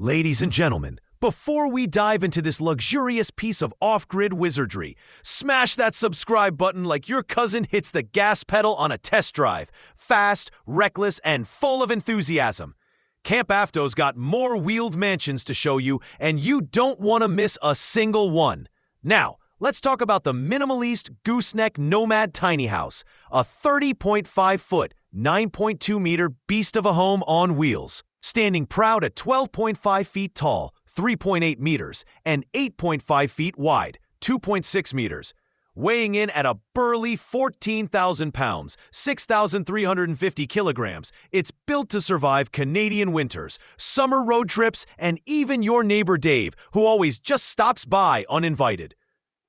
Ladies and gentlemen, before we dive into this luxurious piece of off-grid wizardry, smash that subscribe button like your cousin hits the gas pedal on a test drive. Fast, reckless, and full of enthusiasm. CampAvto's got more wheeled mansions to show you, and you don't want to miss a single one. Now, let's talk about the Minimaliste Gooseneck Nomad tiny house, a 30.5-foot, 9.2-meter beast of a home on wheels, standing proud at 12.5 feet tall, 3.8 meters, and 8.5 feet wide, 2.6 meters. Weighing in at a burly 14,000 pounds, 6,350 kilograms, it's built to survive Canadian winters, summer road trips, and even your neighbor Dave, who always just stops by uninvited.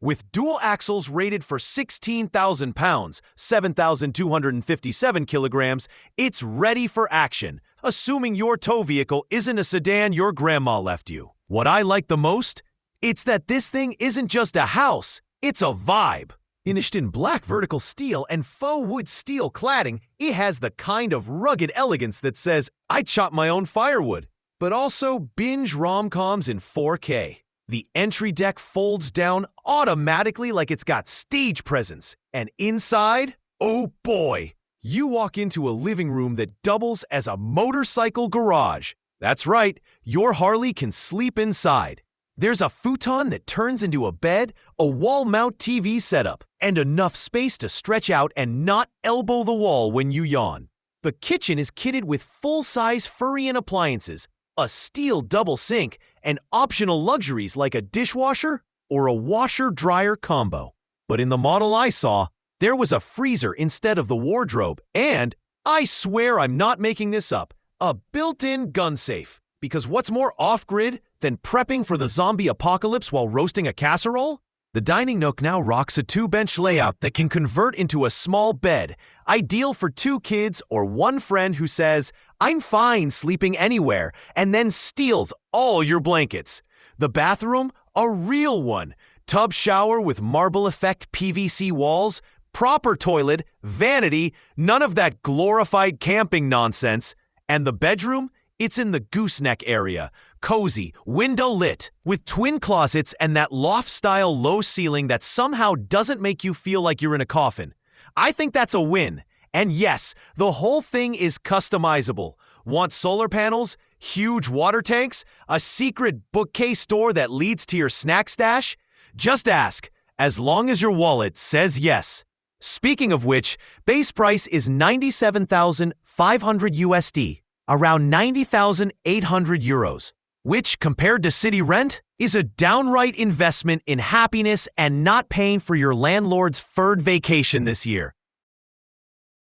With dual axles rated for 16,000 pounds, 7,257 kilograms, it's ready for action, assuming your tow vehicle isn't a sedan your grandma left you. What I like the most? It's that this thing isn't just a house, it's a vibe. Finished in black vertical steel and faux wood steel cladding, it has the kind of rugged elegance that says, I chop my own firewood. But also binge rom-coms in 4K. The entry deck folds down automatically like it's got stage presence. And inside, oh boy, you walk into a living room that doubles as a motorcycle garage. That's right, your Harley can sleep inside. There's a futon that turns into a bed, a wall-mount TV setup, and enough space to stretch out and not elbow the wall when you yawn. The kitchen is kitted with full-size Furrion appliances, a steel double sink, and optional luxuries like a dishwasher or a washer-dryer combo. But in the model I saw, there was a freezer instead of the wardrobe, and, I swear I'm not making this up, a built-in gun safe. Because what's more off-grid than prepping for the zombie apocalypse while roasting a casserole? The dining nook now rocks a 2-bench layout that can convert into a small bed, ideal for 2 kids or one friend who says, I'm fine sleeping anywhere, and then steals all your blankets. The bathroom, a real one. Tub shower with marble effect PVC walls, proper toilet, vanity, none of that glorified camping nonsense. And the bedroom? It's in the gooseneck area, cozy, window lit, with twin closets and that loft-style low ceiling that somehow doesn't make you feel like you're in a coffin. I think that's a win. And yes, the whole thing is customizable. Want solar panels, huge water tanks, a secret bookcase door that leads to your snack stash? Just ask, as long as your wallet says yes. Speaking of which, base price is $97,500 USD. Around 90,800 euros, which, compared to city rent, is a downright investment in happiness and not paying for your landlord's third vacation this year.